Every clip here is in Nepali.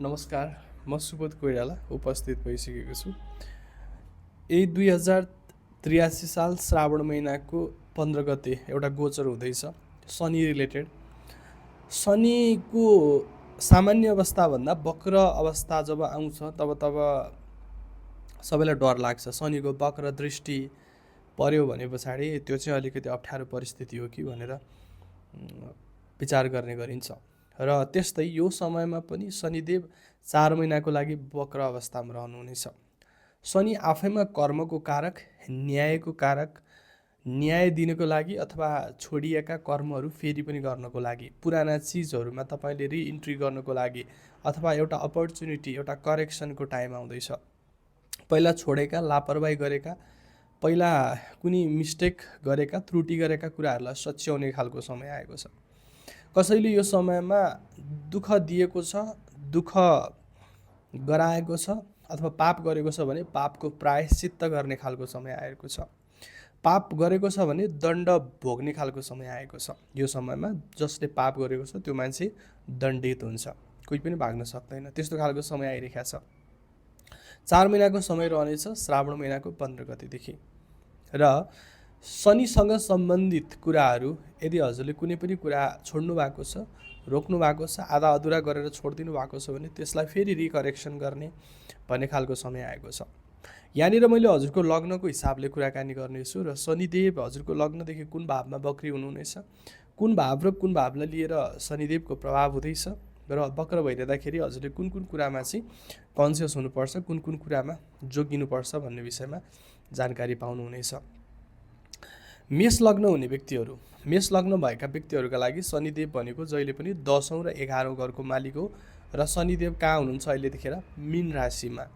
नमस्कार, म सुबोध कोइराला उपस्थित भइसकेको छु। यही 2083 साल श्रावण महिनाको 15 गते एउटा गोचर हुँदैछ शनि रिलेटेड। शनिको सामान्य अवस्थाभन्दा वक्र अवस्था जब आउँछ तब सबैलाई डर लाग्छ। शनिको वक्र दृष्टि पर्यो भने पछाडि त्यो चाहिँ अलिकति अप्ठ्यारो परिस्थिति हो कि भनेर विचार गर्ने गरिन्छ। र त्यस्तै यो समयमा पनि शनिदेव 4 महिनाको लागि वक्र अवस्थामा रहनुहुनेछ। शनि आफैमा कर्मको कारक, न्यायको कारक, न्याय दिनको लागि अथवा छोडिएका कर्महरू फेरि पनि गर्नको लागि, पुराना चिजहरूमा तपाईँले रिइन्ट्री गर्नको लागि अथवा एउटा अपर्च्युनिटी, एउटा करेक्सनको टाइम आउँदैछ। पहिला छोडेका, लापरवाही गरेका, पहिला कुनै मिस्टेक गरेका, त्रुटि गरेका कुराहरूलाई सच्याउने खालको समय आएको छ। कसैले यो समयमा दुःख दिएको छ, दुःख गराएको छ अथवा पाप गरेको छ भने पापको प्रायश्चित्त गर्ने खालको समय आएको छ। पाप गरेको छ भने दण्ड भोग्ने खालको समय आएको छ। यो समयमा जसले पाप गरेको छ त्यो मान्छे दण्डित हुन्छ, कोही पनि भाग्न सक्दैन, त्यस्तो खालको समय आइरहेको छ। 4 महिनाको समय रहनेछ श्रावण महिनाको 15 गतेदेखि। र शनिसँग सम्बन्धित कुराहरू यदि हजुरले कुनै पनि कुरा छोड्नु भएको छ, रोक्नु भएको छ, आधा अधुरा गरेर छोडिदिनु भएको छ भने त्यसलाई फेरि रिकरेक्सन गर्ने भन्ने खालको समय आएको छ। यहाँनिर मैले हजुरको लग्नको हिसाबले कुराकानी गर्नेछु र शनिदेव हजुरको लग्नदेखि कुन भावमा वक्री हुनुहुनेछ, कुन भाव र कुन भावलाई लिएर शनिदेवको प्रभाव हुँदैछ र वक्र भइरहँदाखेरि हजुरले कुन कुन कुरामा चाहिँ कन्सियस हुनुपर्छ, कुन कुन कुरामा जोगिनुपर्छ भन्ने विषयमा जानकारी पाउनुहुनेछ। मेष लग्न हुने व्यक्तिहरू, मेष लग्न भएका व्यक्तिहरूका लागि शनिदेव भनेको जहिले पनि 10औं र 11औं घरको मालिक हो। र शनिदेव कहाँ हुनुहुन्छ अहिलेदेखिर? मीन राशिमा।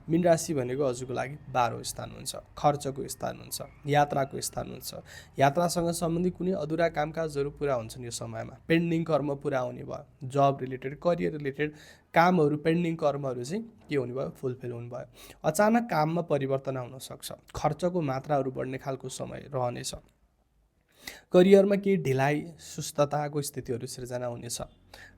मीन राशि भनेको हजुरको लागि 12औं स्थान हुन्छ, खर्चको स्थान हुन्छ, यात्राको स्थान हुन्छ। यात्रासँग सम्बन्धित कुनै अधुरा कामकाजहरू पुरा हुन्छन् यो समयमा। पेन्डिङ कर्म पुरा हुने भयो, जब रिलेटेड, करियर रिलेटेड कामहरू, पेन्डिङ कर्महरू चाहिँ के हुने भयो? फुलफिल हुने भयो। अचानक काममा परिवर्तन आउन सक्छ, खर्चको मात्राहरू बढ्ने खालको समय रहनेछ। करियरमा केही ढिलाइ, सुस्तताको स्थितिहरू सिर्जना हुनेछ।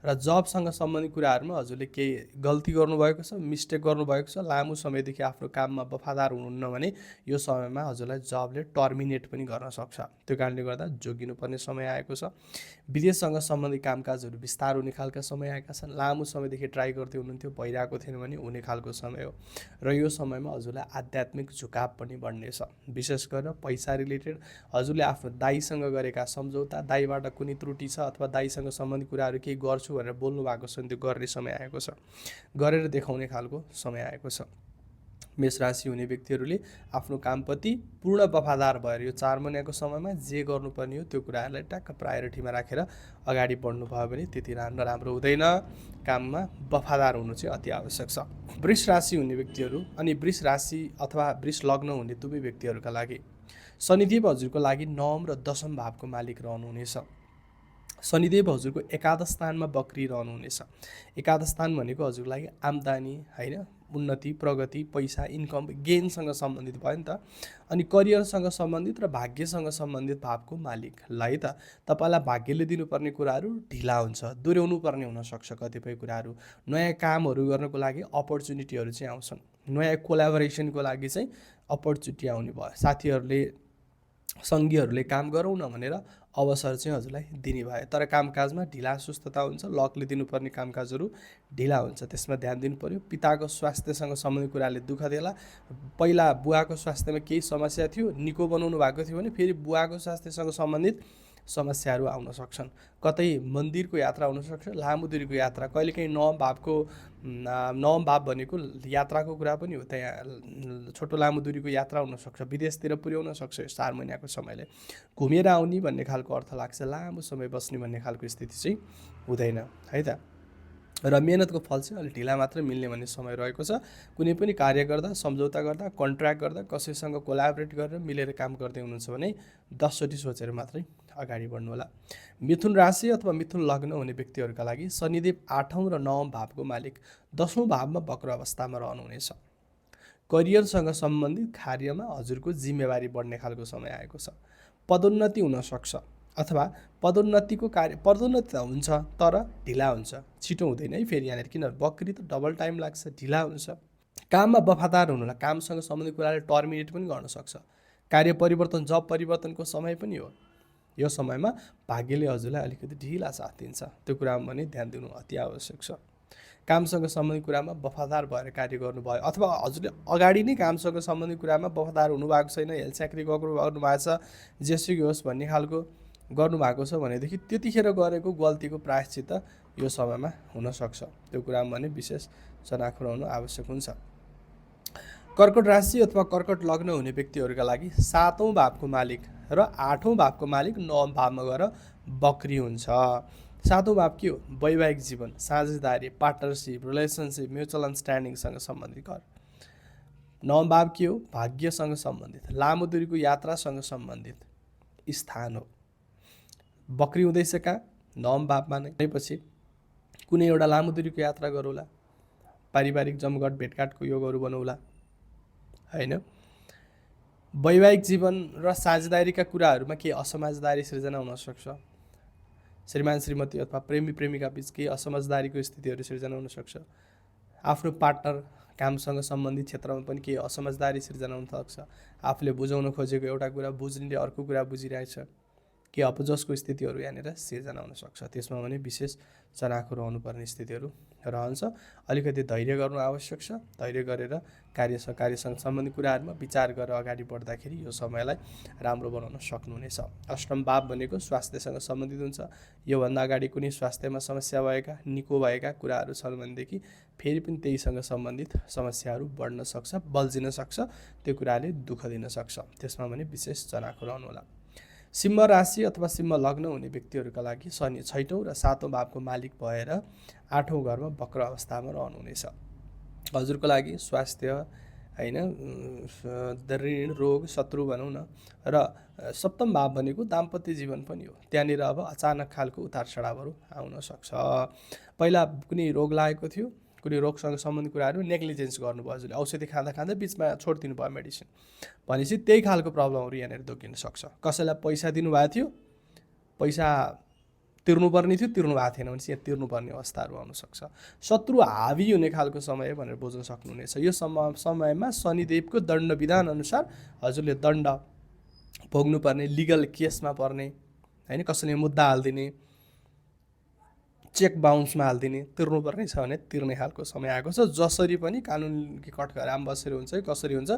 र जबसँग सम्बन्धित कुराहरूमा हजुरले केही गल्ती गर्नुभएको छ, मिस्टेक गर्नुभएको छ, लामो समयदेखि आफ्नो काममा वफादार हुनुहुन्न भने यो समयमा हजुरलाई जबले टर्मिनेट पनि गर्न सक्छ। त्यो कारणले गर्दा जोगिनुपर्ने समय आएको छ। विदेशसँग सम्बन्धित कामकाजहरू विस्तार हुने खालका समय आएका छन्। लामो समयदेखि ट्राई गर्दै हुनुहुन्थ्यो, भइरहेको थिएन भने हुने खालको समय हो। र यो समयमा हजुरलाई आध्यात्मिक झुकाव पनि बढ्नेछ। विशेष गरेर पैसा रिलेटेड हजुरले आफ्नो दाइसँग गरेका सम्झौता, दाइबाट कुनै त्रुटि छ अथवा दाइसँग सम्बन्धित कुराहरू केही गर्छु भनेर बोल्नु भएको छ भने त्यो गर्ने समय आएको छ, गरेर देखाउने खालको समय आएको छ। मेष राशि हुने व्यक्तिहरूले आफ्नो कामप्रति पूर्ण वफादार भएर यो 4 महिनाको समयमा जे गर्नुपर्ने हो त्यो कुराहरूलाई ट्याक्क प्रायोरिटीमा राखेर अगाडि बढ्नु भयो भने त्यति राम्रो हुँदैन। काममा वफादार हुनु चाहिँ अति आवश्यक छ। वृष राशि हुने व्यक्तिहरू अनि वृष राशि अथवा वृष लग्न हुने दुवै व्यक्तिहरूका लागि शनिदेव हजुरको लागि 9औं र 10औं भावको मालिक रहनुहुनेछ। शनिदेव हजुरको एकादश स्थानमा वक्री रहनुहुनेछ। एकादश स्थान भनेको हजुरको लागि आम्दानी, होइन, उन्नति, प्रगति, पैसा, इन्कम, गेनसँग सम्बन्धित भयो नि त। अनि करियरसँग सम्बन्धित र भाग्यसँग सम्बन्धित भावको मालिकलाई त तपाईँलाई भाग्यले दिनुपर्ने कुराहरू ढिला हुन्छ, दोहोऱ्याउनु पर्ने हुनसक्छ। कतिपय कुराहरू, नयाँ कामहरू गर्नको लागि अपर्च्युनिटीहरू चाहिँ आउँछन्, नयाँ कोलाबोरेसनको लागि चाहिँ अपर्च्युनिटी आउने भयो। साथीहरूले, सङ्गीहरूले काम गरौँ न भनेर अवसर चाहिँ हजुरलाई दिने भयो। तर कामकाजमा ढिला सुस्तता हुन्छ, लकले दिनुपर्ने कामकाजहरू ढिला हुन्छ, त्यसमा ध्यान दिनु पर्यो। पिताको स्वास्थ्यसँग सम्बन्धित कुराले दुःख देला। पहिला बुवाको स्वास्थ्यमा केही समस्या थियो, निको बनाउनु भएको थियो भने फेरि बुवाको स्वास्थ्यसँग सम्बन्धित समस्याहरू आउन सक्छन्। कतै मन्दिरको यात्रा हुनसक्छ, लामो दूरीको यात्रा, कहिलेकाहीँ 9औं भाव भनेको यात्राको कुरा पनि हो। त्यहाँ छोटो लामो दूरीको यात्रा हुनसक्छ, विदेशतिर पुर्याउन सक्छ। यो 4 महिनाको समयले घुमेर आउने भन्ने खालको अर्थ लाग्छ, लामो समय बस्ने भन्ने खालको स्थिति चाहिँ हुँदैन, है त। र मेहनतको फल चाहिँ अलिक ढिला मात्र मिल्ने भन्ने समय रहेको छ। कुनै पनि कार्य गर्दा, सम्झौता गर्दा, कन्ट्र्याक्ट गर्दा, कसैसँग कोलाबोरेट गरेर मिलेर काम गर्दै हुनुहुन्छ भने 10 चोटि सोचेर मात्रै अगाडि बढ्नु होला। मिथुन राशि अथवा मिथुन लग्न हुने व्यक्तिहरूका लागि शनिदेव 8औं र 9औं भावको मालिक 10औं भावमा वक्र अवस्थामा रहनुहुनेछ। करियरसँग सम्बन्धित कार्यमा हजुरको जिम्मेवारी बढ्ने खालको समय आएको छ। पदोन्नति हुन सक्छ, अथवा पदोन्नतिको पदोन्नति त हुन्छ तर ढिला हुन्छ, छिटो हुँदैन है फेरि यहाँनिर, किनभने बकरी त डबल टाइम लाग्छ, ढिला हुन्छ। काममा वफादार हुनुलाई कामसँग सम्बन्धित कुराले टर्मिनेट पनि गर्न सक्छ। कार्य परिवर्तन, जब परिवर्तनको समय पनि हो। यो समयमा भाग्यले हजुरलाई अलिकति ढिला साथ दिन्छ, त्यो कुरामा पनि ध्यान दिनु अति आवश्यक छ। कामसँग सम्बन्धित कुरामा वफादार भएर कार्य गर्नुभयो, अथवा हजुरले अगाडि नै कामसँग सम्बन्धित कुरामा वफादार हुनुभएको छैन, हेलचाक्री गर्नुभएको छ, जेसुकै होस् भन्ने खालको गर्नुभएको छ भनेदेखि त्यतिखेर गरेको गल्तीको प्रायश्चित्त यो समयमा हुनसक्छ। त्यो कुरामा भने विशेष चनाखो रहनु आवश्यक हुन्छ। कर्कट राशि अथवा कर्कट लग्न हुने व्यक्तिहरूका लागि 7औं भावको मालिक र 8औं भावको मालिक 9औं भावमा गएर बक्री हुन्छ। 7औं भाव के हो? वैवाहिक जीवन, साझेदारी, पार्टनरसिप, रिलेसनसिप, म्युचुअल अन्डरस्ट्यान्डिङसँग सम्बन्धित घर। 9औं भाव के हो? भाग्यसँग सम्बन्धित, लामो दूरीको यात्रासँग सम्बन्धित स्थान हो। बक्री हुँदैछ कहाँ? 9औं भावमा नै। पछि कुनै एउटा लामो दूरीको यात्रा गरौँला, पारिवारिक जमघट भेटघाटको योगहरू बनाउला हैन। वैवाहिक जीवन र साझेदारीका कुराहरूमा केही असमझदारी सिर्जना हुनसक्छ। श्रीमान श्रीमती अथवा प्रेमी प्रेमिका बीच केही असमझदारीको स्थितिहरू सिर्जना हुनसक्छ। आफ्नो पार्टनर कामसँग सम्बन्धित क्षेत्रमा पनि केही असमझदारी सिर्जना हुनसक्छ। आफूले बुझाउन खोजेको एउटा कुरा बुझ्नेले अर्को कुरा बुझिरहेछ, के अपजसको स्थितिहरू यहाँनिर सिर्जना हुनसक्छ। त्यसमा पनि विशेष चनाखो रहनुपर्ने स्थितिहरू रहन्छ। अलिकति धैर्य गर्नु आवश्यक छ। धैर्य गरेर कार्यसँग सम्बन्धित कुराहरूमा विचार गरेर अगाडि बढ्दाखेरि यो समयलाई राम्रो बनाउन सक्नुहुनेछ। अष्टम भाव भनेको स्वास्थ्यसँग सम्बन्धित हुन्छ। योभन्दा अगाडि कुनै स्वास्थ्यमा समस्या भएका, निको भएका कुराहरू छन् भनेदेखि फेरि पनि त्यहीसँग सम्बन्धित समस्याहरू बढ्न सक्छ, बल्झिन सक्छ, त्यो कुराले दुःख दिन सक्छ। त्यसमा पनि विशेष चनाखो रहनुहोला। सिंह राशि अथवा सिंह लग्न हुने व्यक्तिहरूका लागि शनि 6औं र 7औं भावको मालिक भएर 8औं घरमा वक्र अवस्थामा रहनुहुनेछ। हजुरको लागि स्वास्थ्य हैन, ऋण, रोग, शत्रु भनौँ न, र सप्तम भाव भनेको दाम्पत्य जीवन पनि हो। त्यहाँनिर अब अचानक खालको उतार चढावहरू आउन सक्छ। पहिला कुनै रोग लागेको थियो, कुनै रोगसँग सम्बन्धित कुराहरू नेग्लिजेन्स गर्नुभयो, हजुरले औषधि खाँदा खाँदा बिचमा छोडिदिनु भयो मेडिसिन भनेपछि त्यही खालको प्रब्लमहरू यहाँनिर देखिन सक्छ। कसैलाई पैसा दिनुभएको थियो, पैसा तिर्नुपर्ने थियो, तिर्नु भएको थिएन भने यहाँ तिर्नुपर्ने अवस्थाहरू आउन सक्छ। शत्रु हावी हुने खालको समय भनेर बुझ्न सक्नुहुनेछ। यो समयमा शनिदेवको दण्ड विधान अनुसार हजुरले दण्ड भोग्नुपर्ने, लिगल केसमा पर्ने हैन, कसैले मुद्दा हालिदिने, चेक बााउन्समा हालिदिने, तिर्नुपर्ने छ भने तिर्ने खालको समय आएको छ। जसरी पनि कानुनकी कठघरामा बसेर हुन्छ, कसरी हुन्छ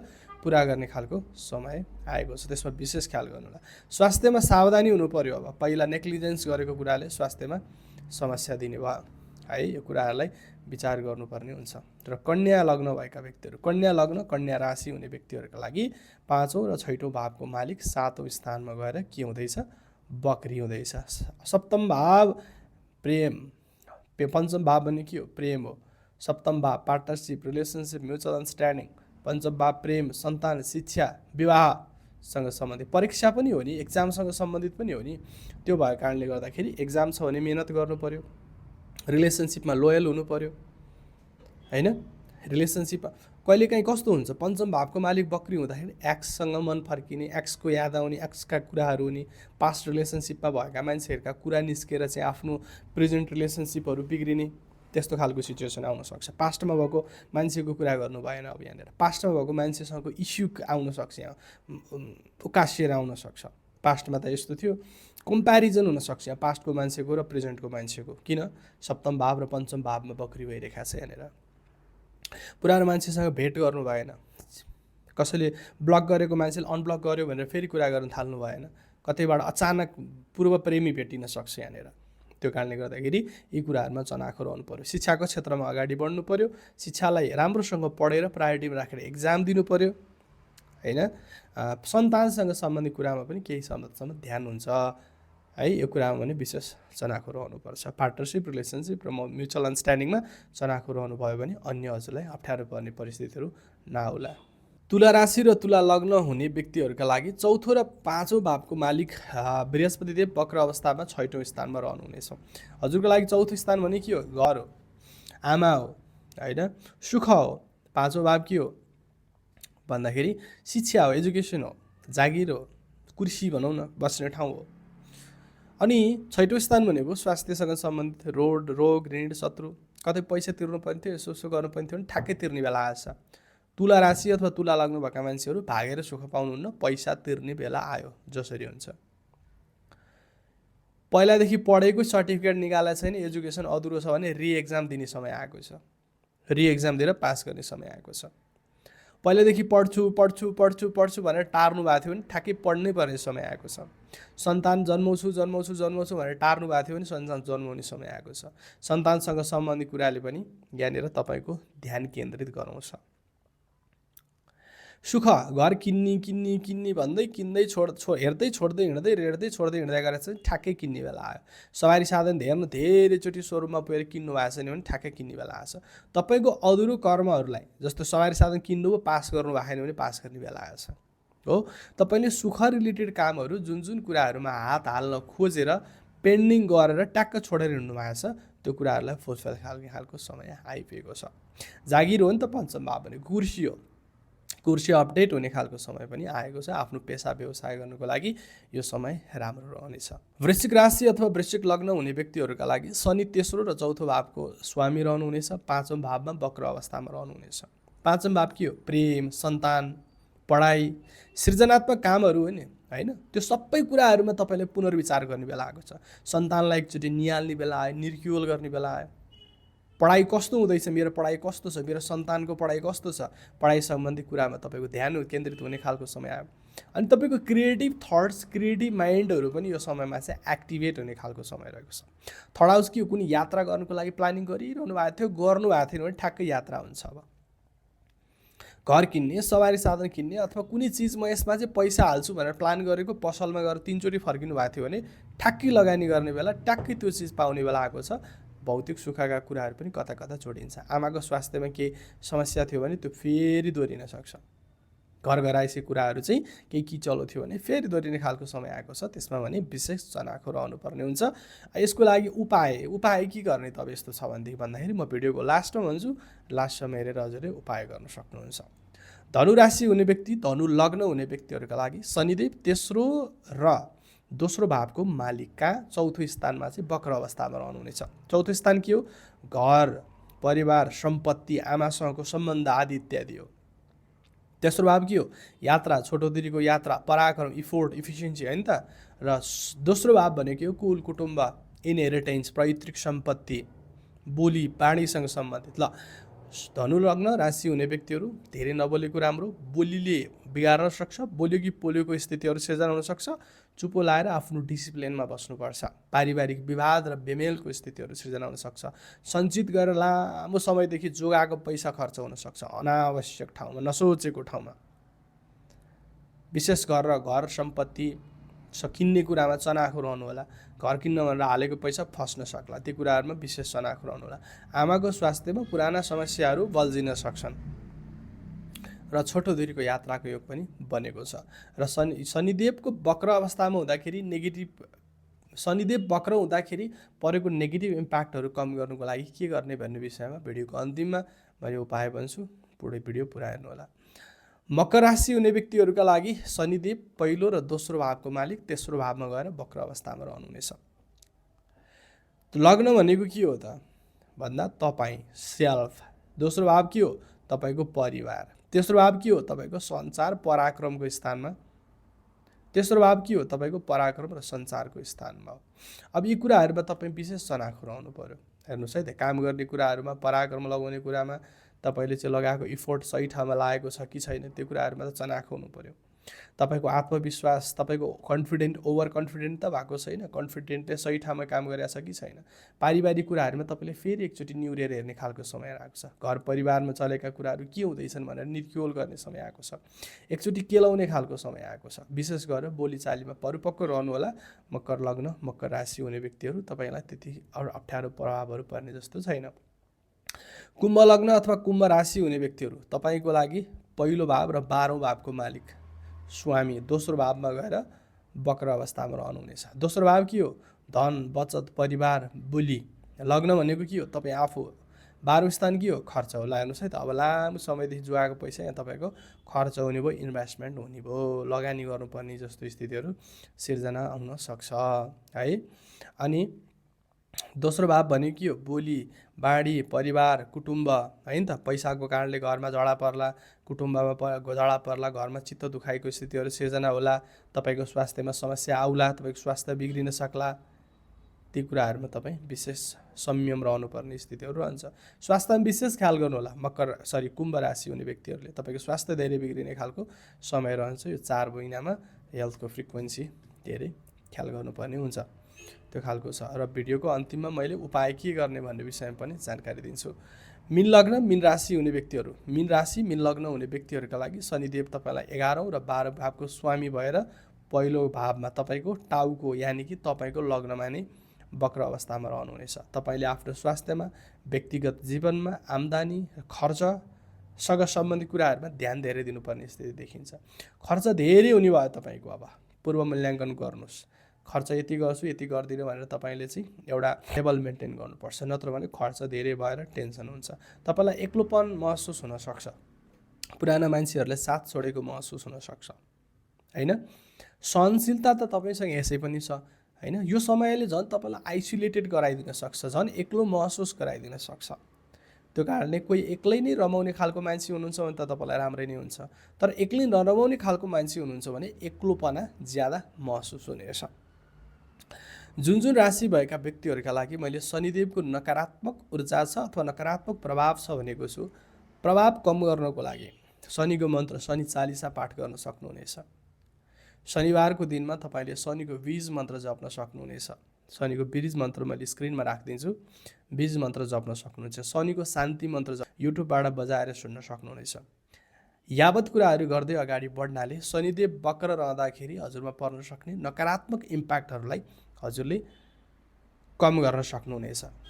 पुरा गर्ने खालको समय आएको छ। त्यसमा विशेष ख्याल गर्नु होला। स्वास्थ्यमा सावधानी हुनु पर्यो। अब पहिला नेग्लिजेन्स गरेको कुराले स्वास्थ्यमा समस्या दिने भयो है, यो कुराहरूलाई विचार गर्नुपर्ने हुन्छ। र कन्या लग्न भएका व्यक्तिहरू, कन्या लग्न कन्या राशि हुने व्यक्तिहरूका लागि 5औं र 6औं भावको मालिक 7औं स्थानमा गएर के हुँदैछ? बक्री हुँदैछ। सप्तम भाव प्रेम, पञ्चम भाव भने के हो? प्रेम हो। सप्तम भाव पार्टनरसिप, रिलेसनसिप, म्युचुअल अन्डरस्ट्यान्डिङ, पञ्चम भाव प्रेम, सन्तान, शिक्षा, विवाहसँग सम्बन्धित, परीक्षा पनि हो नि, एक्जामसँग सम्बन्धित पनि हो नि। त्यो भएको कारणले गर्दाखेरि एक्जाम छ भने मेहनत गर्नु पर्यो, रिलेसनसिपमा लोयल हुनु पर्यो हैन। रिलेसनसिपमा कहिलेकाहीँ कस्तो हुन्छ, पञ्चम भावको मालिक बक्री हुँदाखेरि एक्ससँग मन फर्किने, एक्सको याद आउने, एक्सका कुराहरू हुने, पास्ट रिलेसनसिपमा भएका मान्छेहरूका कुरा निस्केर चाहिँ आफ्नो प्रेजेन्ट रिलेसनसिपहरू बिग्रिने, त्यस्तो खालको सिचुएसन आउन सक्छ। पास्टमा भएको मान्छेको कुरा गर्नु भएन। अब यहाँनिर पास्टमा भएको मान्छेसँग इस्यु आउन सक्छ, यहाँ उकासिएर आउन सक्छ। पास्टमा त यस्तो थियो, कम्प्यारिजन हुनसक्छ यहाँ पास्टको मान्छेको र प्रेजेन्टको मान्छेको। किन? सप्तम भाव र पञ्चम भावमा बक्री भइरहेको छ। यहाँनिर पुरानो मान्छेसँग भेट गर्नु भएन, कसैले ब्लक गरेको मान्छेले अनब्लक गर्यो भनेर फेरि कुरा गर्न थाल्नु भएन, कतैबाट अचानक पूर्व प्रेमी भेटिन सक्छ यहाँनिर। त्यो कारणले गर्दाखेरि यी कुराहरूमा चनाखो रहनु पर्यो। शिक्षाको क्षेत्रमा अगाडि बढ्नु पर्यो, शिक्षालाई राम्रोसँग पढेर प्रायोरिटीमा राखेर एक्जाम दिनु पर्यो हैन। सन्तानसँग सम्बन्धित कुरामा पनि केही समयसम्म ध्यान हुन्छ है, यो कुरामा पनि विशेष चनाखो रहनुपर्छ। पार्टनरसिप, रिलेसनसिप र म्युचुअल अन्डरस्ट्यान्डिङमा चनाखो रहनुभयो भने अन्य हजुरलाई अप्ठ्यारो पर्ने परिस्थितिहरू नआउला। तुला राशि र तुला लग्न हुने व्यक्तिहरूका लागि 4औं र 5औं भावको मालिक बृहस्पतिदेव वक्र अवस्थामा 6औं स्थानमा रहनुहुनेछ। हजुरको लागि 4थो स्थान भने के हो? घर हो, आमा हो हैन, सुख हो। 5औं भाव के हो भन्दाखेरि शिक्षा हो, एजुकेसन हो, जागिर हो, कुर्सी भनौँ न, बस्ने ठाउँ हो। अनि छैटौँ स्थान भनेको स्वास्थ्यसँग सम्बन्धित रोग ऋण शत्रु कतै पैसा तिर्नु पर्ने थियो यसो गर्नु पर्ने थियो भने ठ्याक्कै तिर्ने बेला आएछ। तुला राशि अथवा तुला लाग्नु भएका मान्छेहरू भागेर सुख पाउनुहुन्न, पैसा तिर्ने बेला आयो जसरी हुन्छ। पहिलादेखि पढेको सर्टिफिकेट निकालेको छैन, एजुकेसन अधुरो छ भने रिएक्जाम दिने समय आएको छ, रिएक्जाम दिएर पास गर्ने समय आएको छ। पहिलादेखि पढ्छु भनेर टार्नु भएको थियो भने ठ्याक्कै पढ्नै पर्ने समय आएको छ। सन्तान जन्माउँछु भनेर टार्नु भएको थियो भने सन्तान जन्माउने समय आएको छ। सन्तानसँग सम्बन्धित कुराले पनि यहाँनिर तपाईँको ध्यान केन्द्रित गराउँछ। सुख घर किन्ने भन्दै हेर्दै छोड्दै हिँड्दै गरेर चाहिँ ठ्याक्कै किन्ने बेला आयो। सवारी साधन धेरैचोटि सोरुममा पुगेर किन्नु भएको छैन भने ठ्याक्कै किन्ने बेला आएछ। तपाईँको अधुरो कर्महरूलाई जस्तो सवारी साधन किन्नुभयो पास गर्नु भएको छैन भने पास गर्ने बेला आएछ हो। तपाईँले सुख रिलेटेड कामहरू जुन कुराहरूमा हात हाल्न खोजेर पेन्डिङ गरेर ट्याक्क छोडेर हिँड्नु भएको छ त्यो कुराहरूलाई फुलफिल खालको समय आइपुगेको छ। जागिर हो नि त पञ्चम भाव भने कुर्सी हो, कुर्सी अपडेट हुने खालको समय पनि आएको छ। आफ्नो पेसा व्यवसाय गर्नुको लागि यो समय राम्रो रहनेछ। वृश्चिक राशि अथवा वृश्चिक लग्न हुने व्यक्तिहरूका लागि शनि तेस्रो र चौथो भावको स्वामी रहनुहुनेछ, पाँचौँ भावमा वक्र अवस्थामा रहनुहुनेछ। पाँचौँ भाव के हो? प्रेम, सन्तान, पढाइ, सृजनात्मक कामहरू हो नि होइन, त्यो सबै कुराहरूमा तपाईँले पुनर्विचार गर्ने बेला आएको छ। सन्तानलाई एकचोटि निहाल्ने बेला आयो, निर्क्युल गर्ने बेला आयो। पढाइ कस्तो हुँदैछ, मेरो पढाइ कस्तो छ, मेरो सन्तानको पढाइ कस्तो छ, पढाइ सम्बन्धी कुरामा तपाईँको ध्यान केन्द्रित हुने खालको समय आयो। अनि तपाईँको क्रिएटिभ थट्स, क्रिएटिभ माइन्डहरू पनि यो समयमा चाहिँ एक्टिभेट हुने खालको समय रहेको छ। थर्ड हाउस के हो? कुनै यात्रा गर्नुको लागि प्लानिङ गरिरहनु भएको थियो, गर्नु भएको थिएन भने ठ्याक्कै यात्रा हुन्छ। अब घर किन्ने, सवारी साधन किन्ने अथवा कुनै चिज म यसमा चाहिँ पैसा हाल्छु भनेर प्लान गरेको पसलमा गएर 3 चोटि फर्किनु भएको थियो भने ठ्याक्कै लगानी गर्ने बेला, ट्याक्कै त्यो चिज पाउने बेला आएको छ। भौतिक सुखका कुराहरू पनि कता कता जोडिन्छ। आमाको स्वास्थ्यमा केही समस्या थियो भने त्यो फेरि दोहोरिन सक्छ। घर घराइसी कुराहरू चाहिँ केही किचलो थियो भने फेरि दोहोरिने खालको समय आएको छ। त्यसमा भने विशेष चनाखो रहनुपर्ने हुन्छ। यसको लागि उपाय के गर्ने त अब यस्तो छ भनेदेखि भन्दाखेरि म भिडियोको लास्टमा भन्छु, लास्टमा हेरेर हजुरले उपाय गर्न सक्नुहुन्छ। धनु राशि हुने व्यक्ति, धनु लग्न हुने व्यक्तिहरूका लागि शनिदेव तेस्रो र दोस्रो भावको मालिकका चौथो स्थानमा चाहिँ वक्र अवस्थामा रहनुहुनेछ। चौथो स्थान के हो? घर, परिवार, सम्पत्ति, आमासँगको सम्बन्ध आदि इत्यादि हो। तेस्रो भाव के हो? यात्रा, छोटो दूरीको यात्रा, पराक्रम, इफोर्ट, इफिसियन्सी होइन त। र दोस्रो भाव भनेको के हो? कुल कुटुम्ब, इनहेरिटेन्स, पैतृक सम्पत्ति, बोली बाणीसँग सम्बन्धित। ल धनु लग्न राशि हुने व्यक्तिहरू धेरै नबोलेको राम्रो, बोलीले बिगार्न सक्छ, बोल्यो कि पोल्योको स्थितिहरू सिर्जना हुनसक्छ। चुपो लाएर आफ्नो डिसिप्लिनमा बस्नुपर्छ। पारिवारिक विवाद र बेमेलको स्थितिहरू सिर्जना हुनसक्छ। सञ्चित गरेर लामो समयदेखि जोगाएको पैसा खर्च हुनसक्छ अनावश्यक ठाउँमा, नसोचेको ठाउँमा। विशेष गरेर घर सम्पत्ति किन्ने कुरामा चनाखो रहनु होला। घर किन्न भनेर हालेको पैसा फस्न सक्ला, ती कुराहरूमा विशेष चनाखो रहनु होला। आमाको स्वास्थ्यमा पुराना समस्याहरू बल्झिन सक्छन् र छोटो दूरीको यात्राको योग पनि बनेको छ। र शनिदेवको वक्र अवस्थामा हुँदाखेरि शनिदेव वक्र हुँदाखेरि परेको नेगेटिभ इम्प्याक्टहरू कम गर्नुको लागि के गर्ने भन्ने विषयमा भिडियोको अन्तिममा मैले उपाय भन्छु। पुरै भिडियो पुरा हेर्नु होला। मकर राशि हुने व्यक्तिहरूका लागि शनिदेव पहिलो र दोस्रो भावको मालिक तेस्रो भावमा गएर वक्र अवस्थामा रहनुहुनेछ। लग्न भनेको के हो त भन्दा तपाईँ सेल्फ। दोस्रो भाव के हो? तपाईँको परिवार। तेस्रो भाव के हो? तपाईँको सञ्चार पराक्रमको स्थानमा। तेस्रो भाव के हो? तपाईँको पराक्रम र सञ्चारको स्थानमा हो। अब यी कुराहरूमा तपाईँ विशेष चनाखो रहनु पर्यो। हेर्नुहोस् है त, काम गर्ने कुराहरूमा, पराक्रम लगाउने कुरामा तपाईँले चाहिँ लगाएको इफोर्ट सही ठाउँमा लागेको छ कि छैन त्यो कुराहरूमा त चनाखो हुनु पर्यो। तपाईँको आत्मविश्वास, तपाईँको कन्फिडेन्ट, ओभर कन्फिडेन्ट त भएको छैन, कन्फिडेन्टले सही ठाउँमा काम गरिरहेको छ कि छैन। पारिवारिक कुराहरूमा तपाईँले फेरि एकचोटि निहुरेर हेर्ने खालको समय आएको छ। घर परिवारमा चलेका कुराहरू के हुँदैछन् भनेर निर्क्युल गर्ने समय आएको छ। एकचोटि केलाउने खालको समय आएको छ। विशेष गरेर बोलीचालीमा परिपक्व रहनु होला। मकर लग्न, मकर राशि हुने व्यक्तिहरू, तपाईँलाई त्यति अप्ठ्यारो प्रभावहरू पर्ने जस्तो छैन। कुम्भ लग्न अथवा कुम्भ राशि हुने व्यक्तिहरू, तपाईँको लागि पहिलो भाव र 12औँ भावको मालिक स्वामी दोस्रो भावमा गएर वक्र अवस्थामा रहनुहुनेछ। दोस्रो भाव के हो? धन, बचत, परिवार, बोली। लग्न भनेको के हो? तपाईँ आफू 12औं स्थान के हो? खर्च होला। हेर्नुहोस् है त, अब लामो समयदेखि जोगाएको पैसा यहाँ तपाईँको खर्च हुने भयो, इन्भेस्टमेन्ट हुने भयो, लगानी गर्नुपर्ने जस्तो स्थितिहरू सिर्जना आउन सक्छ है। अनि दोस्रो भाव भनेको के हो? बोली, बाढी, परिवार, कुटुम्ब है नि त। पैसाको कारणले घरमा झडा पर्ला, कुटुम्बमा झडा पर्ला, घरमा चित्त दुखाइको स्थितिहरू सिर्जना होला, तपाईँको स्वास्थ्यमा समस्या आउला, तपाईँको स्वास्थ्य बिग्रिन सक्ला। ती कुराहरूमा तपाईँ विशेष संयम रहनुपर्ने स्थितिहरू रहन्छ। स्वास्थ्यमा विशेष ख्याल गर्नु होला। कुम्भ राशि हुने व्यक्तिहरूले तपाईँको स्वास्थ्य धेरै बिग्रिने खालको समय रहन्छ। यो 4 महिनामा हेल्थको फ्रिक्वेन्सी धेरै ख्याल गर्नुपर्ने हुन्छ, त्यो खालको छ। र भिडियोको अन्तिममा मैले उपाय के गर्ने भन्ने विषयमा पनि जानकारी दिन्छु। मीन लग्न, मीन राशि हुने व्यक्तिहरू, मीन राशि, मीन लग्न हुने व्यक्तिहरूका लागि शनिदेव तपाईँलाई 11औं र 12 भावको स्वामी भएर पहिलो भावमा तपाईँको टाउको यानि कि तपाईँको लग्नमा नै वक्र अवस्थामा रहनुहुनेछ। तपाईँले आफ्नो स्वास्थ्यमा, व्यक्तिगत जीवनमा, आम्दानी, खर्चसँग सम्बन्धित कुराहरूमा ध्यान धेरै दिनुपर्ने स्थिति देखिन्छ। खर्च धेरै हुने भयो तपाईँको, अब पूर्व मूल्याङ्कन गर्नुहोस्। खर्च यति गर्छु यति गर्दिनँ भनेर तपाईँले चाहिँ एउटा लेभल मेन्टेन गर्नुपर्छ, नत्र भने खर्च धेरै भएर टेन्सन हुन्छ। तपाईँलाई एक्लोपन महसुस हुनसक्छ, पुराना मान्छेहरूले साथ छोडेको महसुस हुनसक्छ होइन। सहनशीलता त तपाईँसँग यसै पनि छ होइन। यो समयले झन् तपाईँलाई आइसोलेटेड गराइदिन सक्छ, झन् एक्लो महसुस गराइदिन सक्छ। त्यो कारणले कोही एक्लै नै रमाउने खालको मान्छे हुनुहुन्छ भने त तपाईँलाई राम्रै नै हुन्छ। तर एक्लै नरमाउने खालको मान्छे हुनुहुन्छ भने एक्लोपना ज्यादा महसुस हुनेछ। जुन जुन राशि भएका व्यक्तिहरूका लागि मैले शनिदेवको नकारात्मक ऊर्जा छ अथवा नकारात्मक प्रभाव छ भनेको छु, प्रभाव कम गर्नको लागि शनिको मन्त्र, शनि चालिसा पाठ गर्न सक्नुहुनेछ। शनिबारको दिनमा तपाईँले शनिको बीज मन्त्र जप्न सक्नुहुनेछ। शनिको बीज मन्त्र मैले स्क्रिनमा राखिदिन्छु, बीज मन्त्र जप्न सक्नुहुन्छ। शनिको शान्ति मन्त्र युट्युबबाट बजाएर सुन्न सक्नुहुनेछ। यावत कुराहरू गर्दै अगाडि बढ्नाले शनिदेव वक्र रहँदाखेरि हजुरमा पर्न सक्ने नकारात्मक इम्प्याक्टहरूलाई हजुरले कम गर्न सक्नुहुनेछ।